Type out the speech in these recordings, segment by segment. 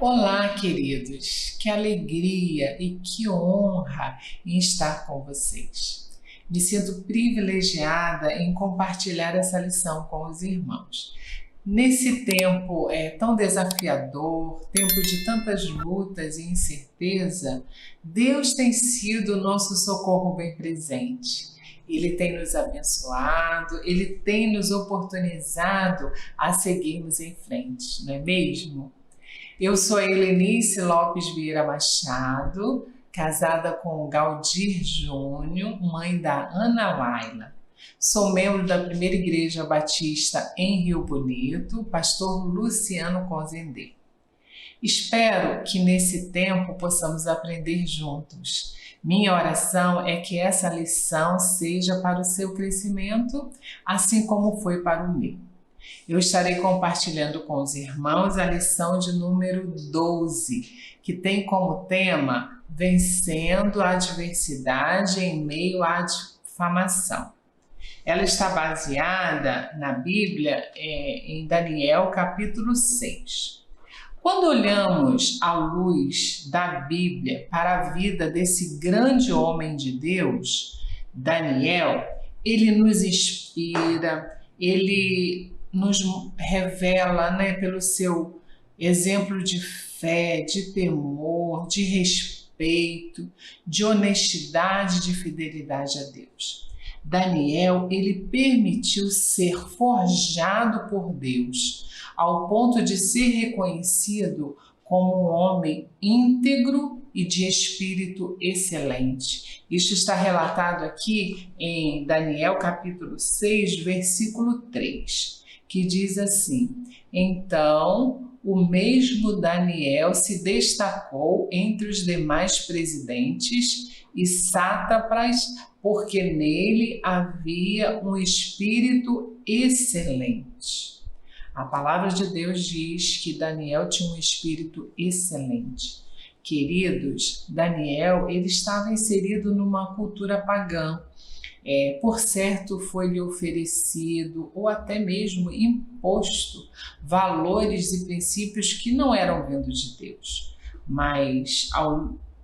Olá, queridos! Que alegria e que honra em estar com vocês. Me sinto privilegiada em compartilhar essa lição com os irmãos. Nesse tempo tão desafiador, tempo de tantas lutas e incerteza, Deus tem sido o nosso socorro bem presente. Ele tem nos abençoado, Ele tem nos oportunizado a seguirmos em frente, não é mesmo? Eu sou a Helenice Lopes Vieira Machado, casada com Galdir Júnior, mãe da Ana Laila. Sou membro da Primeira Igreja Batista em Rio Bonito, pastor Luciano Conzendê. Espero que nesse tempo possamos aprender juntos. Minha oração é que essa lição seja para o seu crescimento, assim como foi para o meu. Eu estarei compartilhando com os irmãos a lição de número 12, que tem como tema Vencendo a Adversidade em Meio à Difamação. Ela está baseada na Bíblia em Daniel capítulo 6. Quando olhamos à luz da Bíblia para a vida desse grande homem de Deus, Daniel, ele nos inspira, ele nos revela, pelo seu exemplo de fé, de temor, de respeito, de honestidade, de fidelidade a Deus. Daniel, ele permitiu ser forjado por Deus, ao ponto de ser reconhecido como um homem íntegro e de espírito excelente. Isso está relatado aqui em Daniel capítulo 6, versículo 3. Que diz assim: Então o mesmo Daniel se destacou entre os demais presidentes e sátrapas, porque nele havia um espírito excelente. A palavra de Deus diz que Daniel tinha um espírito excelente. Queridos, Daniel, ele estava inserido numa cultura pagã. Por certo, foi-lhe oferecido ou até mesmo imposto valores e princípios que não eram vindos de Deus. Mas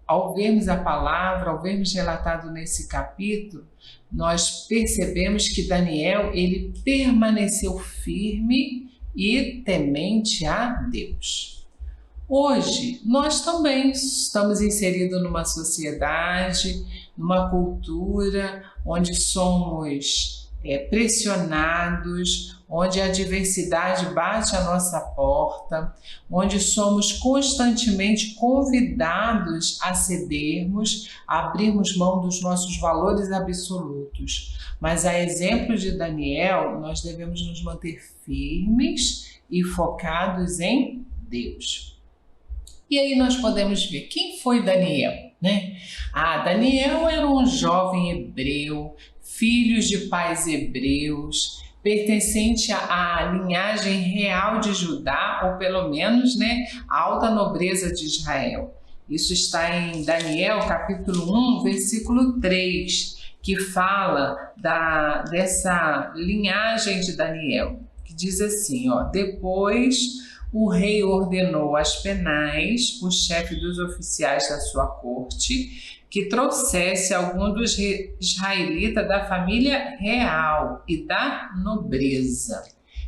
ao vermos a palavra, ao vermos relatado nesse capítulo, nós percebemos que Daniel, ele permaneceu firme e temente a Deus. Hoje, nós também estamos inseridos numa sociedade, numa cultura onde somos pressionados, onde a adversidade bate à nossa porta, onde somos constantemente convidados a cedermos, a abrirmos mão dos nossos valores absolutos. Mas a exemplo de Daniel, nós devemos nos manter firmes e focados em Deus. E aí nós podemos ver quem foi Daniel, Daniel era um jovem hebreu, filho de pais hebreus, pertencente à linhagem real de Judá, ou pelo menos, alta nobreza de Israel. Isso está em Daniel capítulo 1, versículo 3, que fala dessa linhagem de Daniel, que diz assim, depois o rei ordenou a Aspenaz, o chefe dos oficiais da sua corte, que trouxesse algum dos israelitas da família real e da nobreza.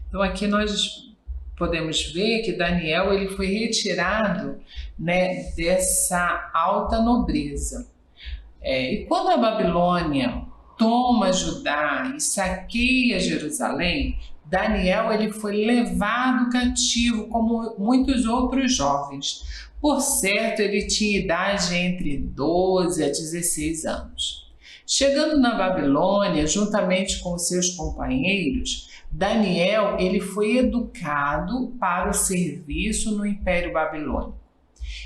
Então aqui nós podemos ver que Daniel ele foi retirado dessa alta nobreza. E quando a Babilônia toma Judá e saqueia Jerusalém, Daniel ele foi levado cativo como muitos outros jovens. Por certo, ele tinha idade entre 12 a 16 anos. Chegando na Babilônia, juntamente com seus companheiros, Daniel ele foi educado para o serviço no Império Babilônico.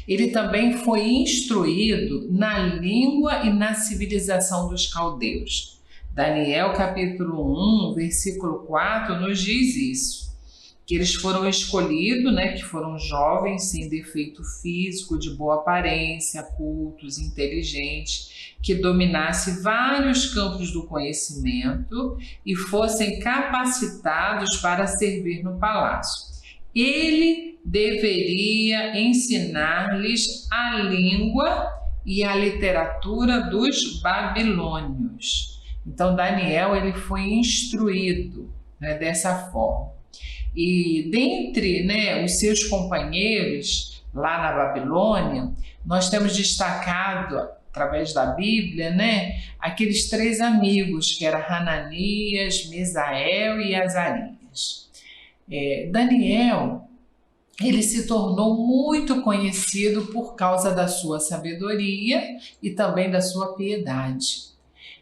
Ele também foi instruído na língua e na civilização dos caldeus. Daniel capítulo 1, versículo 4 nos diz isso, que eles foram escolhidos, que foram jovens sem defeito físico, de boa aparência, cultos, inteligentes, que dominassem vários campos do conhecimento e fossem capacitados para servir no palácio. ele deveria ensinar-lhes a língua e a literatura dos babilônios. Então, Daniel ele foi instruído, né, dessa forma. E dentre, né, os seus companheiros lá na Babilônia, nós temos destacado, através da Bíblia, né, aqueles 3 amigos, que eram Hananias, Misael e Azarias. Daniel, ele se tornou muito conhecido por causa da sua sabedoria e também da sua piedade.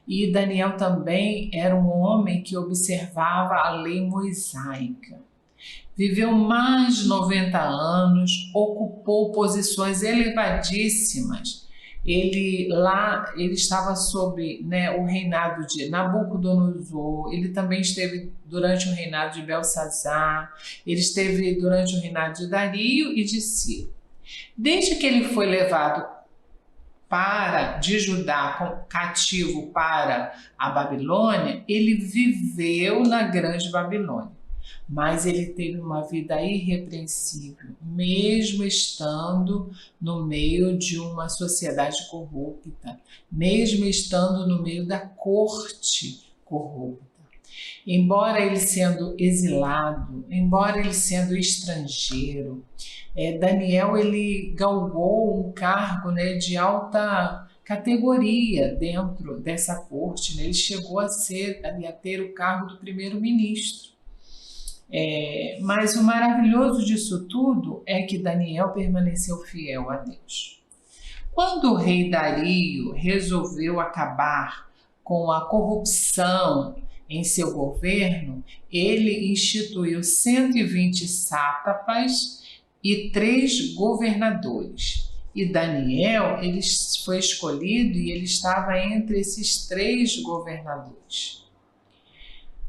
E Daniel também era um homem que observava a lei mosaica. Viveu mais de 90 anos, ocupou posições elevadíssimas. Ele estava sob, né, o reinado de Nabucodonosor, ele também esteve durante o reinado de Belsazar, ele esteve durante o reinado de Dario e de Ciro. Desde que ele foi levado de Judá cativo para a Babilônia, ele viveu na Grande Babilônia. Mas ele teve uma vida irrepreensível, mesmo estando no meio de uma sociedade corrupta, mesmo estando no meio da corte corrupta. Embora ele sendo exilado, embora ele sendo estrangeiro, Daniel ele galgou um cargo, né, de alta categoria dentro dessa corte, né? Ele chegou a ter o cargo do primeiro-ministro. Mas o maravilhoso disso tudo é que Daniel permaneceu fiel a Deus. Quando o rei Dario resolveu acabar com a corrupção em seu governo, ele instituiu 120 sátrapas e 3 governadores. E Daniel ele foi escolhido e ele estava entre esses 3 governadores.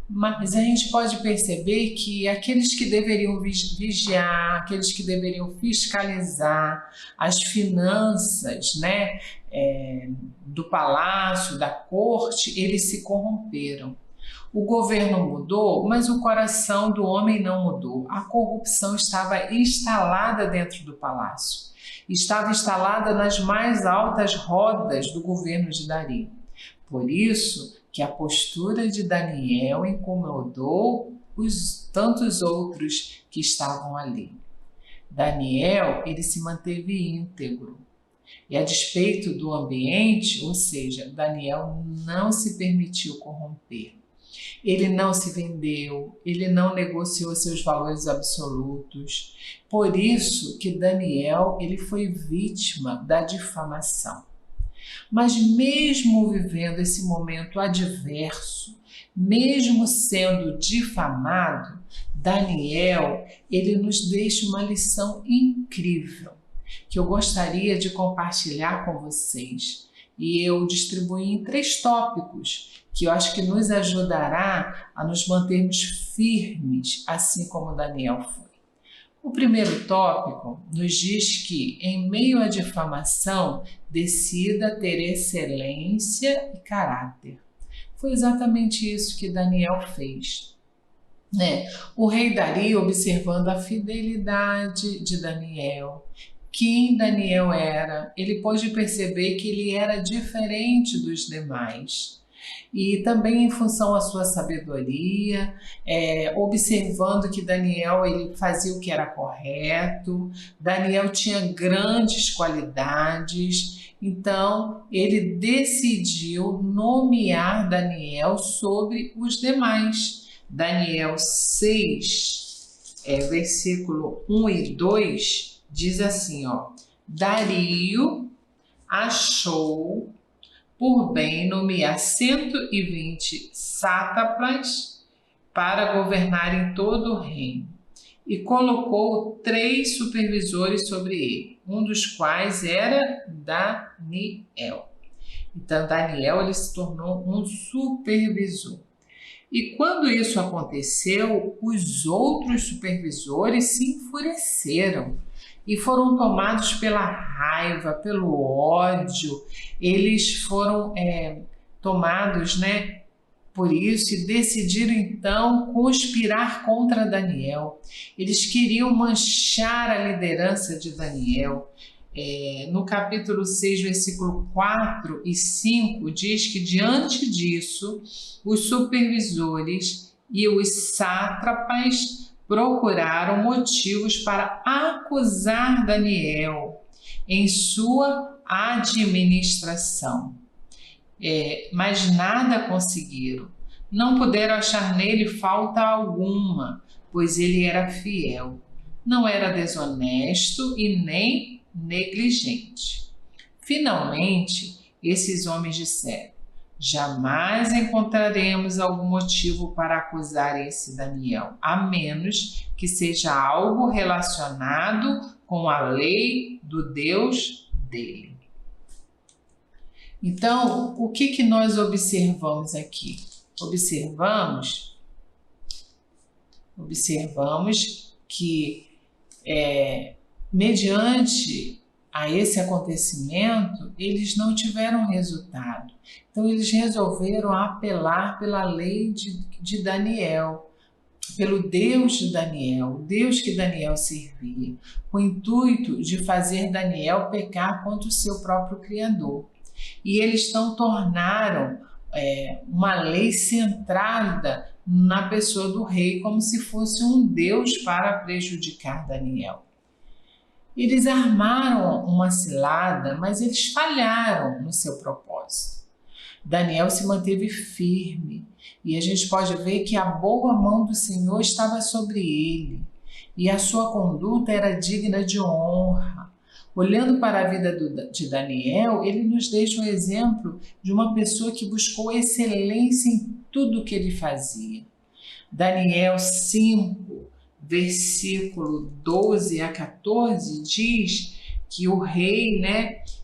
Mas a gente pode perceber que aqueles que deveriam vigiar, aqueles que deveriam fiscalizar as finanças, né, do palácio, da corte, eles se corromperam. O governo mudou, mas o coração do homem não mudou. A corrupção estava instalada dentro do palácio. Estava instalada nas mais altas rodas do governo de Dario. Por isso que a postura de Daniel incomodou tantos outros que estavam ali. Daniel, ele se manteve íntegro. E a despeito do ambiente, ou seja, Daniel não se permitiu corromper. Ele não se vendeu, ele não negociou seus valores absolutos. Por isso que Daniel ele foi vítima da difamação. Mas mesmo vivendo esse momento adverso, mesmo sendo difamado, Daniel ele nos deixa uma lição incrível que eu gostaria de compartilhar com vocês. E eu distribuí em 3 tópicos que eu acho que nos ajudará a nos mantermos firmes, assim como Daniel foi. O primeiro tópico nos diz que, em meio à difamação, decida ter excelência e caráter. Foi exatamente isso que Daniel fez. O rei Dario, observando a fidelidade de Daniel, quem Daniel era, ele pôde perceber que ele era diferente dos demais. E também em função da sua sabedoria, observando que Daniel ele fazia o que era correto, Daniel tinha grandes qualidades, então ele decidiu nomear Daniel sobre os demais. Daniel 6, versículo 1 e 2, diz assim, Dario achou por bem nomear 120 sátrapas para governar em todo o reino, e colocou 3 supervisores sobre ele, um dos quais era Daniel. Então, Daniel ele se tornou um supervisor. E quando isso aconteceu, os outros supervisores se enfureceram e foram tomados pela raiva, pelo ódio. Eles foram tomados, por isso e decidiram então conspirar contra Daniel. Eles queriam manchar a liderança de Daniel. No capítulo 6, versículo 4 e 5, diz que diante disso, os supervisores e os sátrapas procuraram motivos para acusar Daniel em sua administração. Mas nada conseguiram. Não puderam achar nele falta alguma, pois ele era fiel. Não era desonesto e nem negligente. Finalmente, esses homens disseram: jamais encontraremos algum motivo para acusar esse Daniel, a menos que seja algo relacionado com a lei do Deus dele. Então, o que nós observamos aqui? Observamos que, mediante a esse acontecimento, eles não tiveram resultado. Então, eles resolveram apelar pela lei de Daniel, pelo Deus de Daniel, o Deus que Daniel servia, com o intuito de fazer Daniel pecar contra o seu próprio Criador. E eles então tornaram uma lei centrada na pessoa do rei, como se fosse um Deus para prejudicar Daniel. Eles armaram uma cilada, mas eles falharam no seu propósito. Daniel se manteve firme e a gente pode ver que a boa mão do Senhor estava sobre ele e a sua conduta era digna de honra. Olhando para a vida de Daniel, ele nos deixa um exemplo de uma pessoa que buscou excelência em tudo que ele fazia. Daniel 5, versículo 12 a 14, diz que o rei,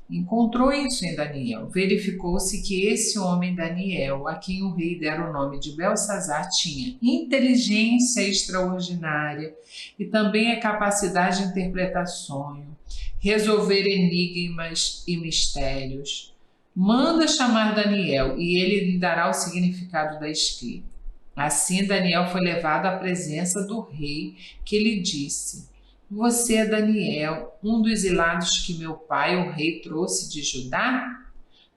encontrou isso em Daniel. Verificou-se que esse homem Daniel, a quem o rei dera o nome de Belsassar, tinha inteligência extraordinária e também a capacidade de interpretar sonho, resolver enigmas e mistérios. Manda chamar Daniel e ele lhe dará o significado da escrita. Assim Daniel foi levado à presença do rei, que lhe disse: você é Daniel, um dos ilados que meu pai, o rei, trouxe de Judá?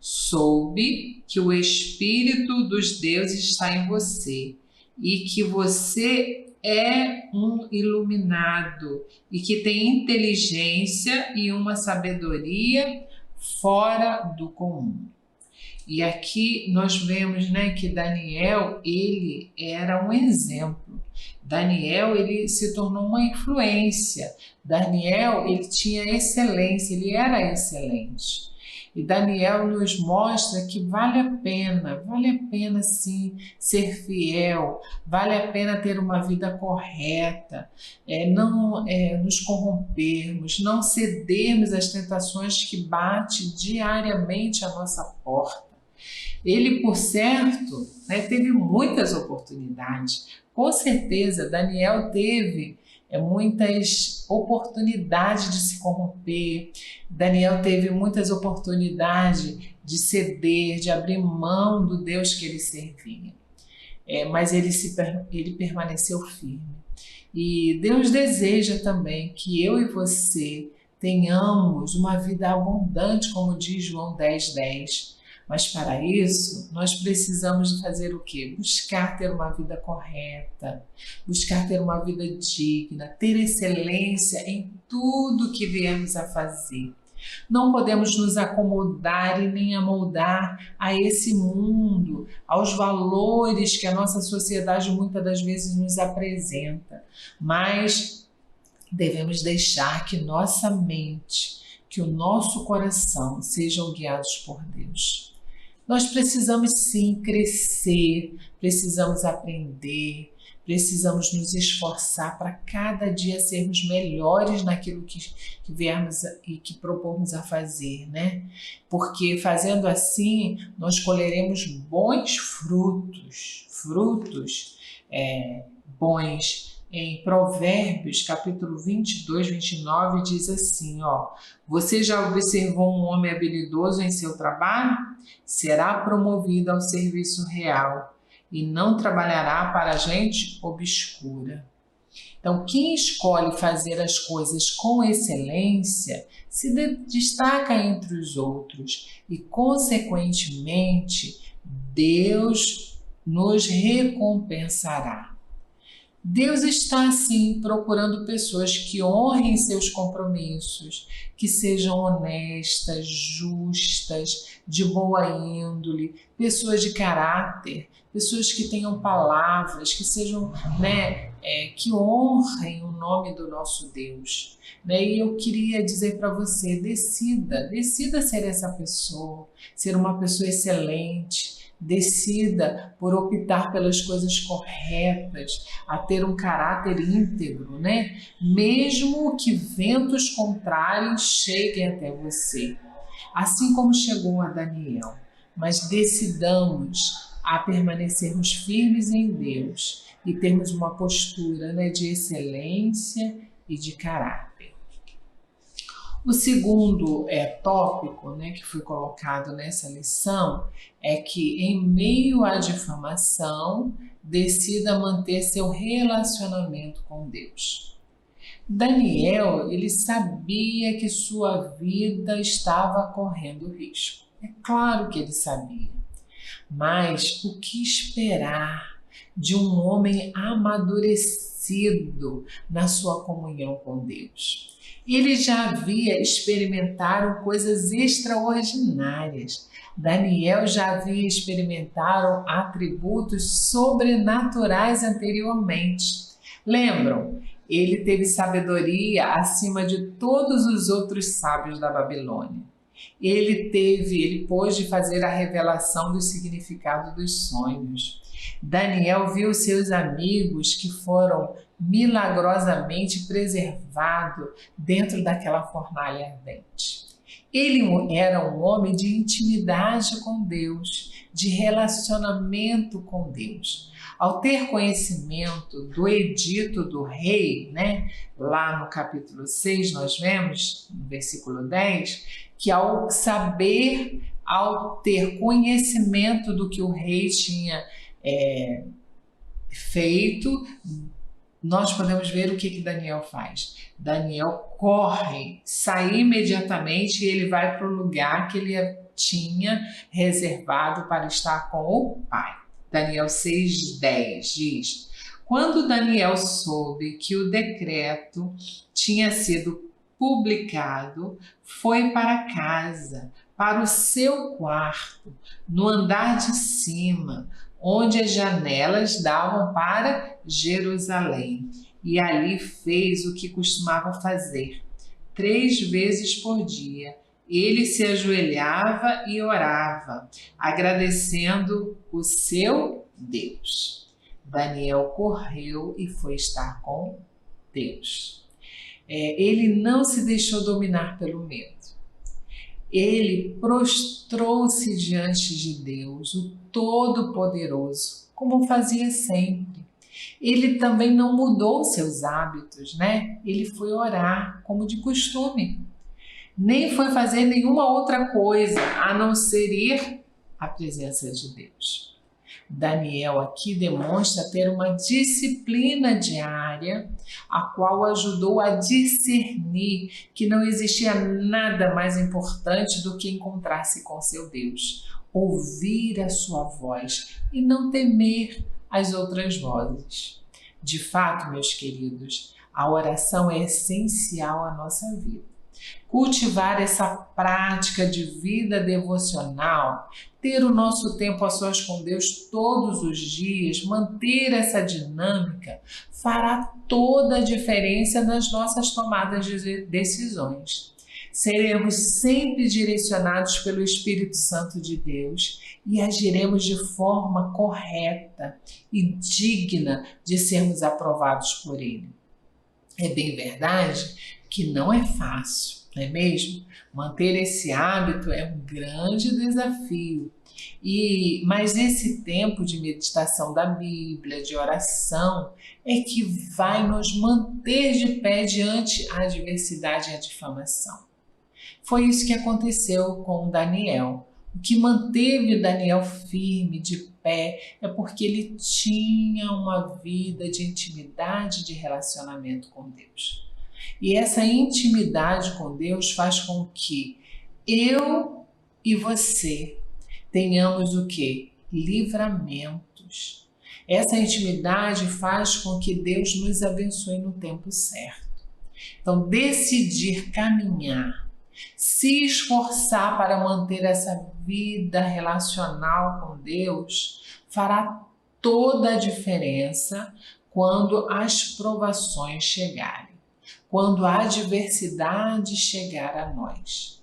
Soube que o Espírito dos deuses está em você e que você é um iluminado e que tem inteligência e uma sabedoria fora do comum. E aqui nós vemos, que Daniel, ele era um exemplo. Daniel, ele se tornou uma influência. Daniel, ele tinha excelência, ele era excelente. E Daniel nos mostra que vale a pena sim ser fiel, vale a pena ter uma vida correta, não nos corrompermos, não cedermos às tentações que batem diariamente à nossa porta. Ele, por certo, teve muitas oportunidades. Com certeza, Daniel teve muitas oportunidades de se corromper. Daniel teve muitas oportunidades de ceder, de abrir mão do Deus que ele servia. Mas ele permaneceu firme. E Deus deseja também que eu e você tenhamos uma vida abundante, como diz João 10:10. Mas para isso, nós precisamos fazer o quê? Buscar ter uma vida correta, buscar ter uma vida digna, ter excelência em tudo que viemos a fazer. Não podemos nos acomodar e nem amoldar a esse mundo, aos valores que a nossa sociedade muitas das vezes nos apresenta, mas devemos deixar que nossa mente, que o nosso coração sejam guiados por Deus. Nós precisamos sim crescer, precisamos aprender, precisamos nos esforçar para cada dia sermos melhores naquilo que viermos e que propomos a fazer, Porque fazendo assim, nós colheremos bons frutos bons. Em Provérbios, capítulo 22, 29, diz assim, você já observou um homem habilidoso em seu trabalho? Será promovido ao serviço real. e não trabalhará para gente obscura. Então, quem escolhe fazer as coisas com excelência se destaca entre os outros e, consequentemente, Deus nos recompensará. Deus está, sim, procurando pessoas que honrem seus compromissos, que sejam honestas, justas, de boa índole, pessoas de caráter, pessoas que tenham palavras, que sejam, que honrem o nome do nosso Deus. E eu queria dizer para você, decida ser essa pessoa, ser uma pessoa excelente. Decida por optar pelas coisas corretas, a ter um caráter íntegro, Mesmo que ventos contrários cheguem até você, assim como chegou a Daniel. Mas decidamos a permanecermos firmes em Deus e termos uma postura de excelência e de caráter. O segundo tópico que foi colocado nessa lição é que, em meio à difamação, decida manter seu relacionamento com Deus. Daniel, ele sabia que sua vida estava correndo risco. É claro que ele sabia. Mas o que esperar de um homem amadurecido na sua comunhão com Deus? Ele já havia experimentado coisas extraordinárias. Daniel já havia experimentado atributos sobrenaturais anteriormente. Lembram? Ele teve sabedoria acima de todos os outros sábios da Babilônia. Ele pôde fazer a revelação do significado dos sonhos. Daniel viu seus amigos que foram milagrosamente preservados dentro daquela fornalha ardente. Ele era um homem de intimidade com Deus, de relacionamento com Deus. Ao ter conhecimento do edito do rei, lá no capítulo 6 nós vemos, no versículo 10, que ao ter conhecimento do que o rei tinha feito, nós podemos ver o que Daniel faz. Daniel corre, sai imediatamente e ele vai para o lugar que ele tinha reservado para estar com o pai. Daniel 6:10 diz: quando Daniel soube que o decreto tinha sido publicado, foi para casa, para o seu quarto, no andar de cima, onde as janelas davam para Jerusalém. E ali fez o que costumava fazer. 3 vezes por dia, ele se ajoelhava e orava, agradecendo o seu Deus. Daniel correu e foi estar com Deus. Ele não se deixou dominar pelo medo. Ele prostrou-se diante de Deus, o Todo-Poderoso, como fazia sempre. Ele também não mudou seus hábitos, Ele foi orar, como de costume. Nem foi fazer nenhuma outra coisa, a não ser ir à presença de Deus. Daniel aqui demonstra ter uma disciplina diária, a qual ajudou a discernir que não existia nada mais importante do que encontrar-se com seu Deus, ouvir a sua voz e não temer as outras vozes. De fato, meus queridos, a oração é essencial à nossa vida. Cultivar essa prática de vida devocional, ter o nosso tempo a sós com Deus todos os dias, manter essa dinâmica, fará toda a diferença nas nossas tomadas de decisões. Seremos sempre direcionados pelo Espírito Santo de Deus e agiremos de forma correta e digna de sermos aprovados por Ele. É bem verdade que não é fácil, não é mesmo? Manter esse hábito é um grande desafio. Mas esse tempo de meditação da Bíblia, de oração, é que vai nos manter de pé diante a adversidade e a difamação. Foi isso que aconteceu com Daniel. O que manteve Daniel firme, de pé, é porque ele tinha uma vida de intimidade, de relacionamento com Deus. E essa intimidade com Deus faz com que eu e você tenhamos o quê? Livramentos. Essa intimidade faz com que Deus nos abençoe no tempo certo. Então, decidir caminhar, se esforçar para manter essa vida relacional com Deus, fará toda a diferença quando as provações chegarem, quando a adversidade chegar a nós.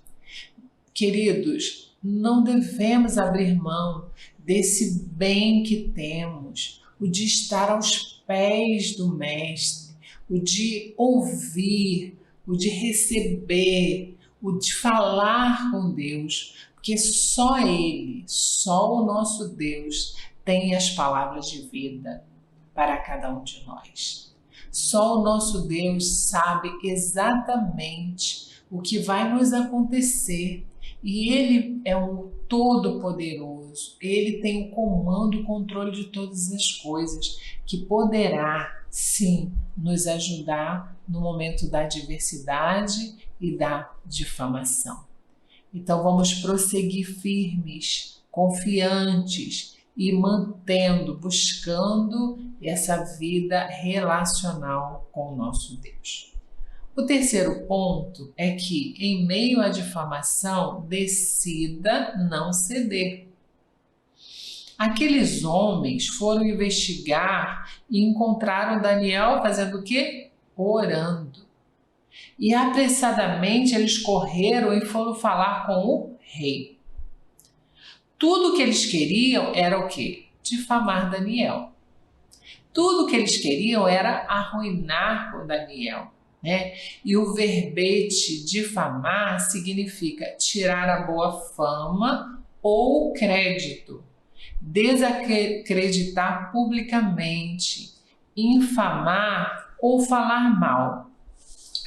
Queridos, não devemos abrir mão desse bem que temos, o de estar aos pés do Mestre, o de ouvir, o de receber, o de falar com Deus, porque só Ele, só o nosso Deus tem as palavras de vida para cada um de nós. Só o nosso Deus sabe exatamente o que vai nos acontecer. E Ele é um todo-poderoso, Ele tem o comando e o controle de todas as coisas, que poderá, sim, nos ajudar no momento da adversidade e da difamação. Então vamos prosseguir firmes, confiantes e mantendo, buscando essa vida relacional com o nosso Deus. O terceiro ponto é que, em meio à difamação, decida não ceder. Aqueles homens foram investigar e encontraram Daniel fazendo o quê? Orando. E apressadamente eles correram e foram falar com o rei. Tudo o que eles queriam era o quê? Difamar Daniel. Tudo o que eles queriam era arruinar com Daniel. E o verbete difamar significa tirar a boa fama ou crédito, desacreditar publicamente, infamar ou falar mal.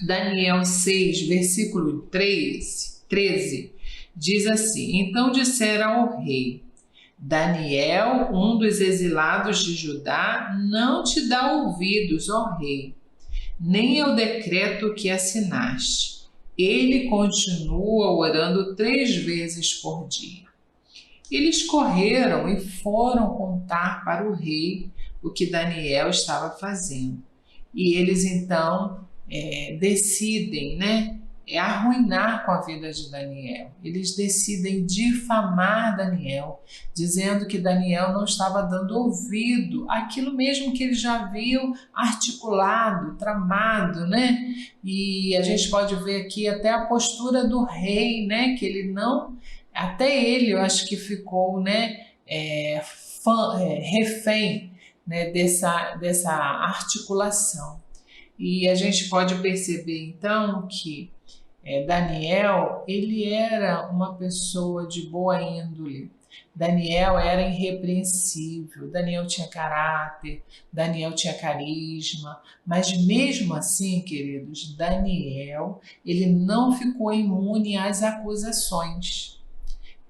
Daniel 6, versículo 13, diz assim: Então disseram ao rei: Daniel, um dos exilados de Judá, não te dá ouvidos, ó rei, nem ao decreto que assinaste. Ele continua orando 3 vezes por dia. Eles correram e foram contar para o rei o que Daniel estava fazendo. E eles então decidem, arruinar com a vida de Daniel. Eles decidem difamar Daniel, dizendo que Daniel não estava dando ouvido àquilo mesmo que eles já haviam articulado, tramado, E a gente pode ver aqui até a postura do rei, que ele não, até ele eu acho que ficou, refém, dessa articulação. E a gente pode perceber então que Daniel, ele era uma pessoa de boa índole. Daniel era irrepreensível, Daniel tinha caráter, Daniel tinha carisma, mas mesmo assim, queridos, Daniel, ele não ficou imune às acusações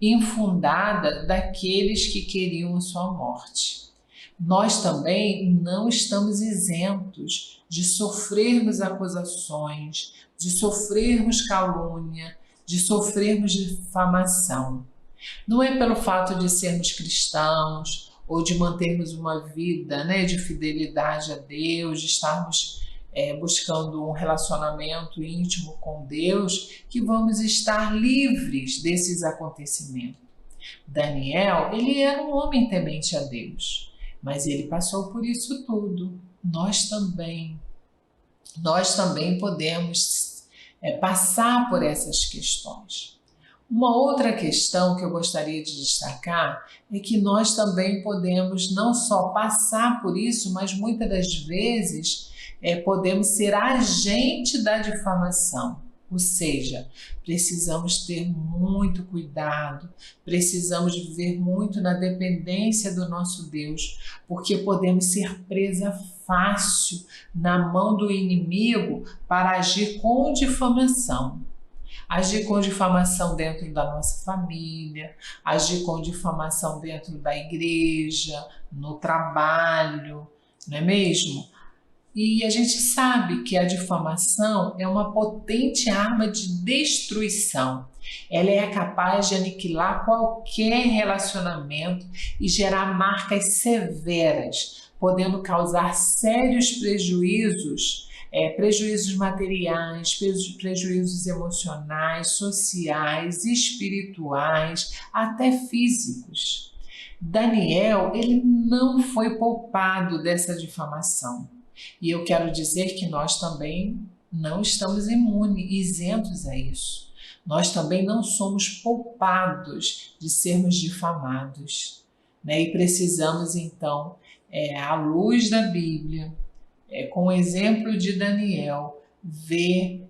infundadas daqueles que queriam a sua morte. Nós também não estamos isentos de sofrermos acusações, de sofrermos calúnia, de sofrermos difamação. Não é pelo fato de sermos cristãos ou de mantermos uma vida de fidelidade a Deus, de estarmos buscando um relacionamento íntimo com Deus, que vamos estar livres desses acontecimentos. Daniel, ele era um homem temente a Deus, mas ele passou por isso tudo. Nós também podemos passar por essas questões. Uma outra questão que eu gostaria de destacar é que nós também podemos não só passar por isso, mas muitas das vezes podemos ser agente da difamação. Ou seja, precisamos ter muito cuidado, precisamos viver muito na dependência do nosso Deus, porque podemos ser presa fácil na mão do inimigo para agir com difamação. agir com difamação dentro da nossa família, agir com difamação dentro da igreja, no trabalho, não é mesmo? E a gente sabe que a difamação é uma potente arma de destruição. Ela é capaz de aniquilar qualquer relacionamento e gerar marcas severas, podendo causar sérios prejuízos, prejuízos materiais, prejuízos emocionais, sociais, espirituais, até físicos. Daniel, ele não foi poupado dessa difamação. E eu quero dizer que nós também não estamos imunes, isentos a isso. Nós também não somos poupados de sermos difamados, né? E precisamos, então, à luz da Bíblia, com o exemplo de Daniel, ver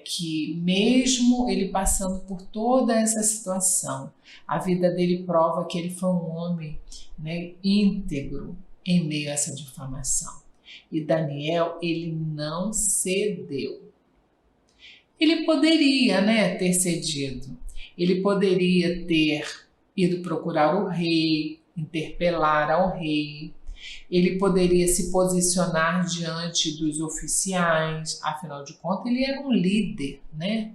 que mesmo ele passando por toda essa situação, a vida dele prova que ele foi um homem, né, íntegro em meio a essa difamação. E Daniel, ele não cedeu. Ele poderia, né, ter cedido. Ele poderia ter ido procurar o rei, interpelar ao rei. Ele poderia se posicionar diante dos oficiais. Afinal de contas, ele era um líder, né?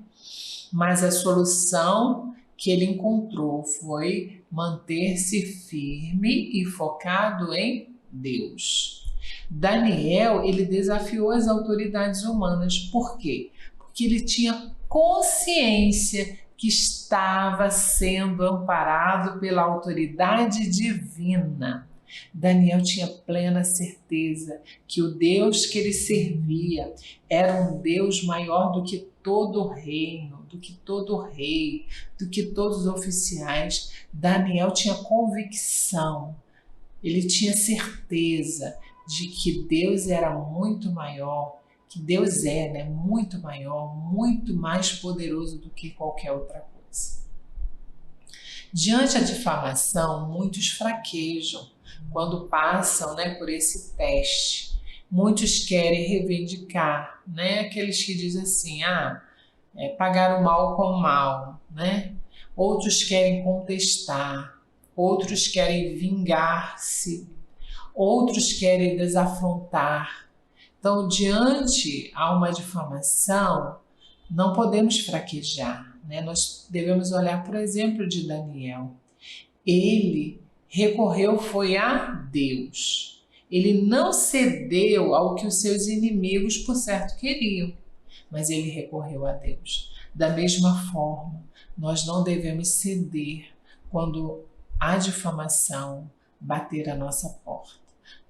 Mas a solução que ele encontrou foi manter-se firme e focado em Deus. Daniel, ele desafiou as autoridades humanas. Por quê? Porque ele tinha consciência que estava sendo amparado pela autoridade divina. Daniel tinha plena certeza que o Deus que ele servia era um Deus maior do que todo o reino, do que todo o rei, do que todos os oficiais. Daniel tinha convicção, ele tinha certeza de que Deus era muito maior, que Deus é, né, muito maior, muito mais poderoso do que qualquer outra coisa. Diante da difamação, muitos fraquejam quando passam, né, por esse teste. Muitos querem reivindicar, né, aqueles que dizem assim, pagar o mal com o mal, né? Outros querem contestar, outros querem vingar-se, outros querem desafrontar. Então, diante a uma difamação, não podemos fraquejar, né? Nós devemos olhar, por exemplo, de Daniel. Ele recorreu foi a Deus. Ele não cedeu ao que os seus inimigos, por certo, queriam, mas ele recorreu a Deus. Da mesma forma, nós não devemos ceder quando a difamação bater a nossa porta.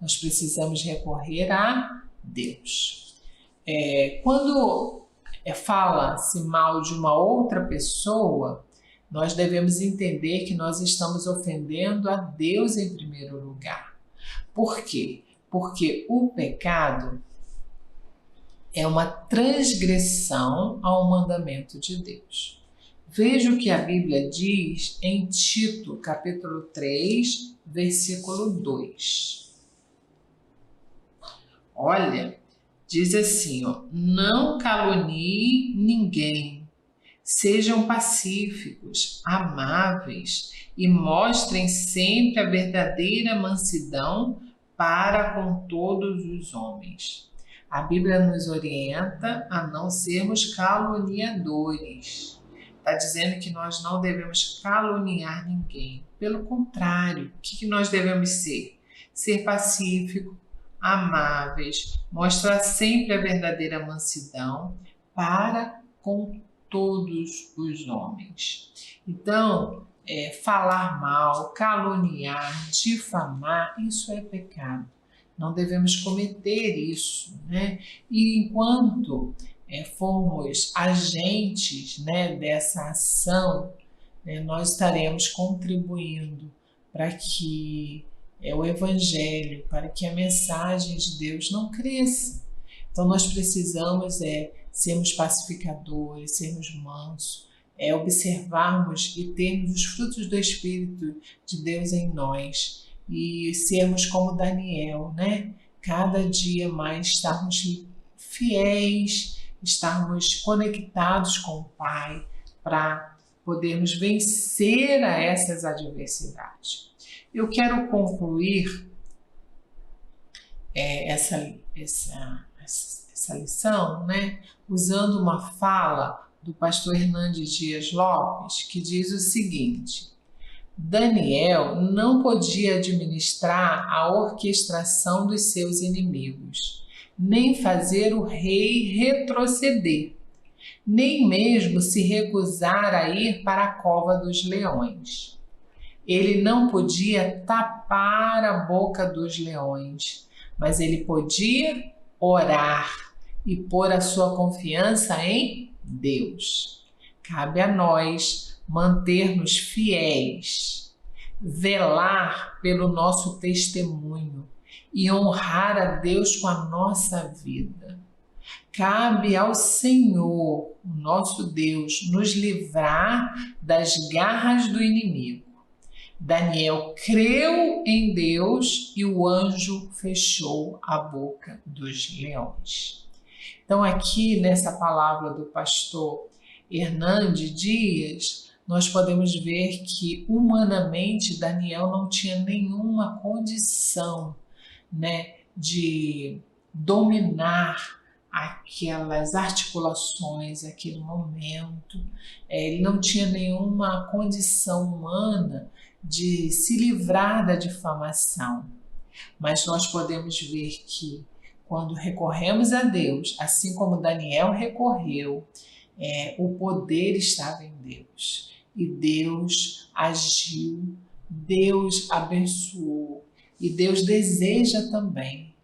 Nós precisamos recorrer a Deus. Quando fala-se mal de uma outra pessoa, nós devemos entender que nós estamos ofendendo a Deus em primeiro lugar. Por quê? Porque o pecado é uma transgressão ao mandamento de Deus. Veja o que a Bíblia diz em Tito, capítulo 3, versículo 2. Olha, diz assim, não calunie ninguém, sejam pacíficos, amáveis e mostrem sempre a verdadeira mansidão para com todos os homens. A Bíblia nos orienta a não sermos caluniadores. Está dizendo que nós não devemos caluniar ninguém. Pelo contrário, o que nós devemos ser? Ser pacífico, amáveis, mostrar sempre a verdadeira mansidão para com todos os homens. Então, falar mal, caluniar, difamar, isso é pecado. Não devemos cometer isso, né? E enquanto formos agentes, né, dessa ação, né, nós estaremos contribuindo para que o Evangelho, para que a mensagem de Deus não cresça. Então nós precisamos sermos pacificadores, sermos mansos, observarmos e termos os frutos do Espírito de Deus em nós e sermos como Daniel, né? Cada dia mais estarmos fiéis estarmos conectados com o Pai para podermos vencer a essas adversidades. Eu quero concluir essa lição, né, usando uma fala do pastor Hernandes Dias Lopes, que diz o seguinte: Daniel não podia administrar a orquestração dos seus inimigos, nem fazer o rei retroceder, nem mesmo se recusar a ir para a cova dos leões. Ele não podia tapar a boca dos leões, mas ele podia orar e pôr a sua confiança em Deus. Cabe a nós manter-nos fiéis, velar pelo nosso testemunho e honrar a Deus com a nossa vida. Cabe ao Senhor, o nosso Deus, nos livrar das garras do inimigo. Daniel creu em Deus e o anjo fechou a boca dos leões. Então, aqui nessa palavra do pastor Hernandes Dias, nós podemos ver que humanamente Daniel não tinha nenhuma condição, né, de dominar aquelas articulações, aquele momento. Ele não tinha nenhuma condição humana de se livrar da difamação. Mas nós podemos ver que quando recorremos a Deus, assim como Daniel recorreu, o poder estava em Deus. E Deus agiu, Deus abençoou. E Deus deseja também,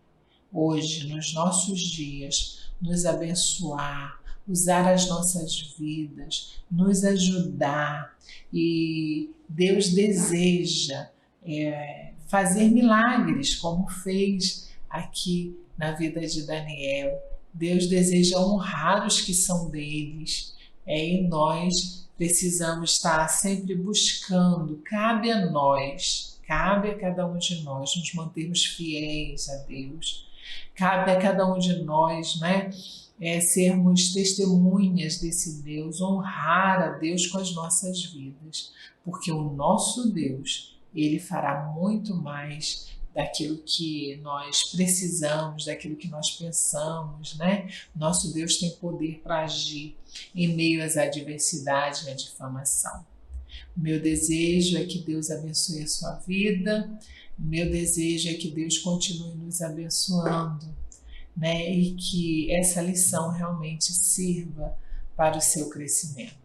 hoje, nos nossos dias, nos abençoar, usar as nossas vidas, nos ajudar. E Deus deseja fazer milagres, como fez aqui na vida de Daniel. Deus deseja honrar os que são deles, e nós precisamos estar sempre buscando. Cabe a nós, cabe a cada um de nós nos mantermos fiéis a Deus. Cabe a cada um de nós, né, sermos testemunhas desse Deus, honrar a Deus com as nossas vidas, porque o nosso Deus, Ele fará muito mais daquilo que nós precisamos, daquilo que nós pensamos, né? Nosso Deus tem poder para agir em meio às adversidades e à difamação. O meu desejo é que Deus abençoe a sua vida, o meu desejo é que Deus continue nos abençoando, né? E que essa lição realmente sirva para o seu crescimento.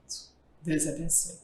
Deus abençoe.